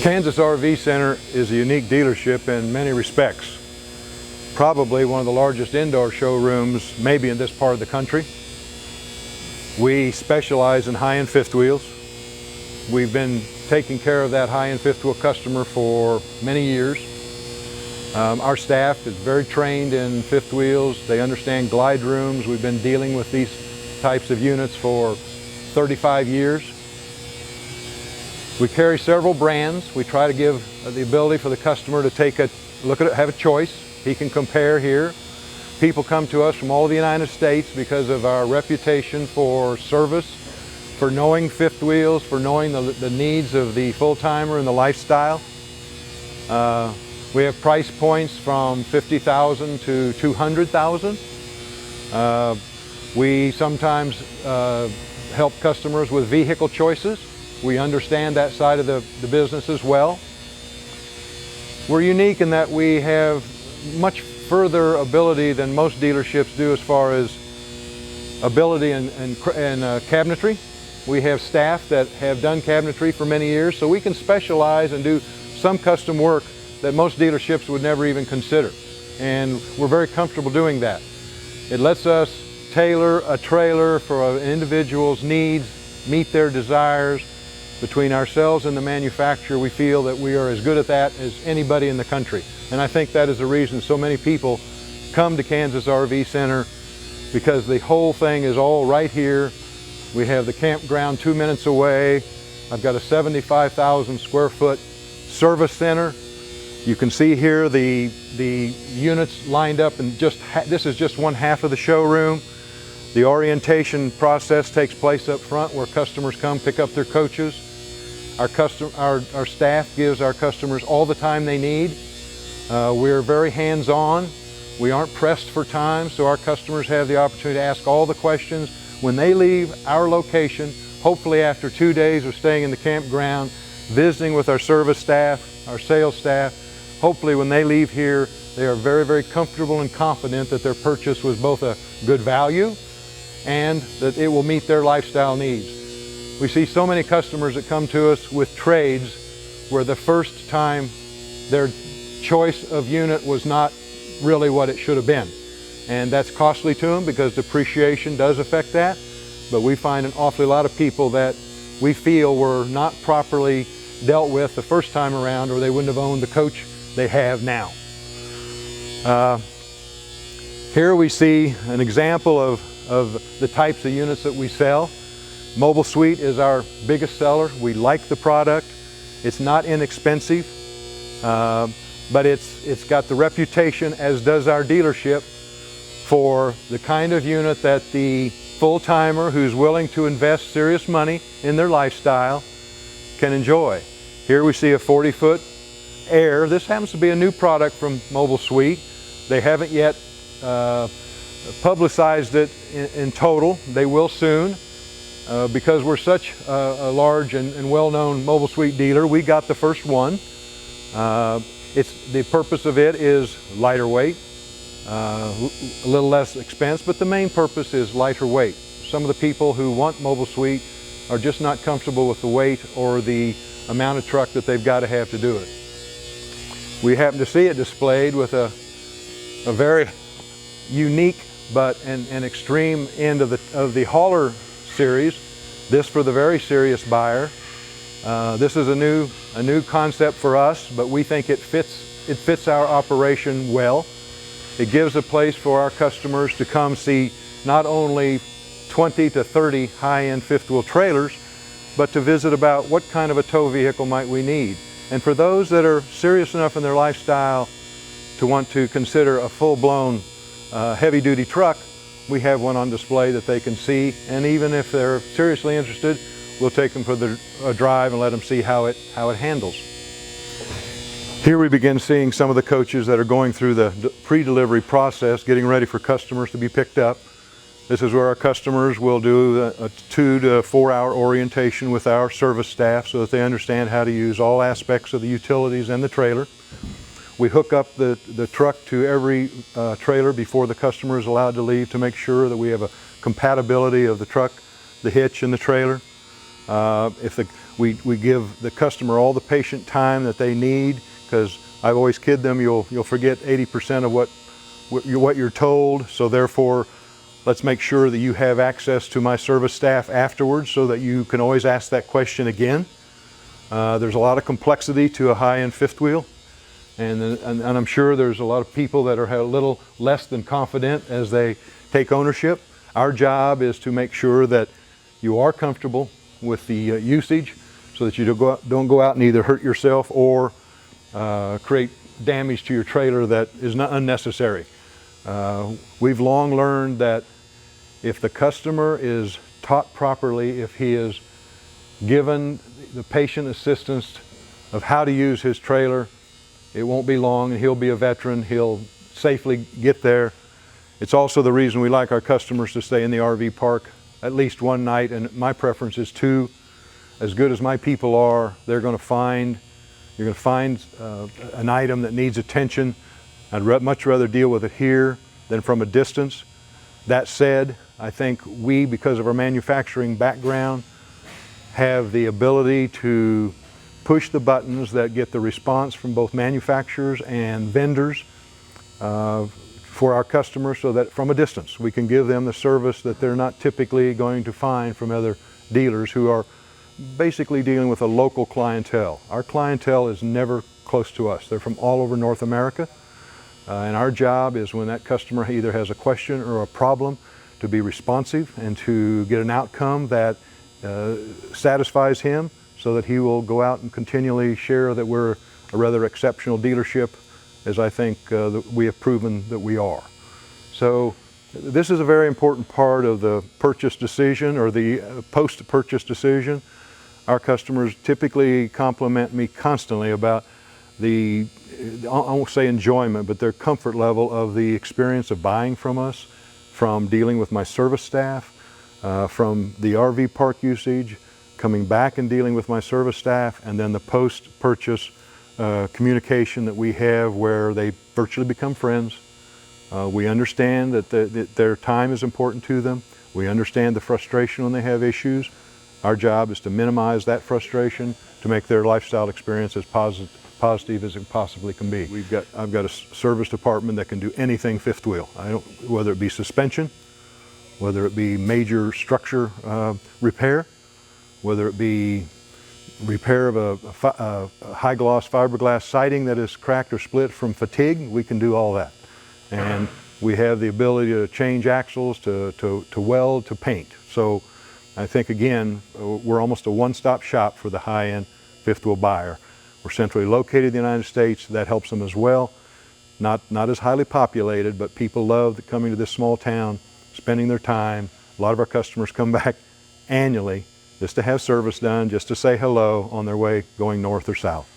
Kansas RV Center is a unique dealership in many respects. Probably one of the largest indoor showrooms maybe in this part of the country. We specialize in high-end fifth wheels. We've been taking care of that high-end fifth wheel customer for many years. Our staff is very trained in fifth wheels. They understand glide rooms. We've been dealing with these types of units for 35 years. We carry several brands. We try to give the ability for the customer to take a look at it, have a choice. He can compare here. People come to us from all over the United States because of our reputation for service, for knowing fifth wheels, for knowing the needs of the full-timer and the lifestyle. We have price points from $50,000 to $200,000. We sometimes help customers with vehicle choices. We understand that side of the business as well. We're unique in that we have much further ability than most dealerships do as far as ability and cabinetry. We have staff that have done cabinetry for many years, so we can specialize and do some custom work that most dealerships would never even consider. And we're very comfortable doing that. It lets us tailor a trailer for an individual's needs, meet their desires. Between ourselves and the manufacturer, we feel that we are as good at that as anybody in the country. And I think that is the reason so many people come to Kansas RV Center, because the whole thing is all right here. We have the campground 2 minutes away. I've got a 75,000 square foot service center. You can see here the units lined up, and this is just one half of the showroom. The orientation process takes place up front where customers come pick up their coaches. Our staff gives our customers all the time they need. We're very hands-on. We aren't pressed for time, so our customers have the opportunity to ask all the questions. When they leave our location, hopefully after 2 days of staying in the campground, visiting with our service staff, our sales staff, hopefully when they leave here, they are very, very comfortable and confident that their purchase was both a good value and that it will meet their lifestyle needs. We see so many customers that come to us with trades where the first time their choice of unit was not really what it should have been. And that's costly to them because depreciation does affect that. But we find an awfully lot of people that we feel were not properly dealt with the first time around, or they wouldn't have owned the coach they have now. Here we see an example of the types of units that we sell. Mobile Suite is our biggest seller. We like the product. It's not inexpensive, but it's got the reputation, as does our dealership, for the kind of unit that the full-timer who's willing to invest serious money in their lifestyle can enjoy. Here we see a 40-foot Air. This happens to be a new product from Mobile Suite. They haven't yet publicized it in total. They will soon. Because we're such a large and well-known Mobile Suite dealer, we got the first one. The purpose of it is lighter weight, a little less expense, but the main purpose is lighter weight. Some of the people who want Mobile Suite are just not comfortable with the weight or the amount of truck that they've got to have to do it. We happen to see it displayed with a very unique but an extreme end of the hauler series. This for the very serious buyer. This is a new concept for us, but we think it fits our operation well. It gives a place for our customers to come see not only 20 to 30 high-end fifth wheel trailers, but to visit about what kind of a tow vehicle might we need. And for those that are serious enough in their lifestyle to want to consider a full-blown heavy-duty truck, we have one on display that they can see. And even if they're seriously interested, we'll take them for a drive and let them see how it handles. Here we begin seeing some of the coaches that are going through the pre-delivery process, getting ready for customers to be picked up. This is where our customers will do a 2 to 4 hour orientation with our service staff so that they understand how to use all aspects of the utilities and the trailer. We hook up the truck to every trailer before the customer is allowed to leave to make sure that we have a compatibility of the truck, the hitch, and the trailer. We give the customer all the patient time that they need, because I always kid them, you'll forget 80% of what you're told, so therefore let's make sure that you have access to my service staff afterwards so that you can always ask that question again. There's a lot of complexity to a high-end fifth wheel, and I'm sure there's a lot of people that are a little less than confident as they take ownership. Our job is to make sure that you are comfortable with the usage, so that you don't go out and either hurt yourself or create damage to your trailer that is not unnecessary. We've long learned that if the customer is taught properly, if he is given the patient assistance of how to use his trailer, it won't be long and he'll be a veteran. He'll safely get there. It's also the reason we like our customers to stay in the RV park at least one night, and my preference is two. As good as my people are, you're going to find an item that needs attention. I'd much rather deal with it here than from a distance. That said, I think we, because of our manufacturing background, have the ability to push the buttons that get the response from both manufacturers and vendors for our customers, so that from a distance we can give them the service that they're not typically going to find from other dealers who are basically dealing with a local clientele. Our clientele is never close to us. They're from all over North America. And our job is, when that customer either has a question or a problem, to be responsive and to get an outcome that satisfies him, so that he will go out and continually share that we're a rather exceptional dealership, as I think that we have proven that we are. So this is a very important part of the purchase decision, or the post-purchase decision. Our customers typically compliment me constantly about I won't say enjoyment, but their comfort level of the experience of buying from us, from dealing with my service staff, from the RV park usage, coming back and dealing with my service staff, and then the post-purchase communication that we have, where they virtually become friends. We understand that their time is important to them. We understand the frustration when they have issues. Our job is to minimize that frustration, to make their lifestyle experience as positive as it possibly can be. I've got a service department that can do anything fifth wheel. Whether it be suspension, whether it be major structure repair, whether it be repair of a high gloss fiberglass siding that is cracked or split from fatigue, we can do all that. And we have the ability to change axles, to weld, to paint. So I think, again, we're almost a one-stop shop for the high-end fifth wheel buyer. We're centrally located in the United States. That helps them as well. Not as highly populated, but people love coming to this small town, spending their time. A lot of our customers come back annually just to have service done, just to say hello on their way going north or south.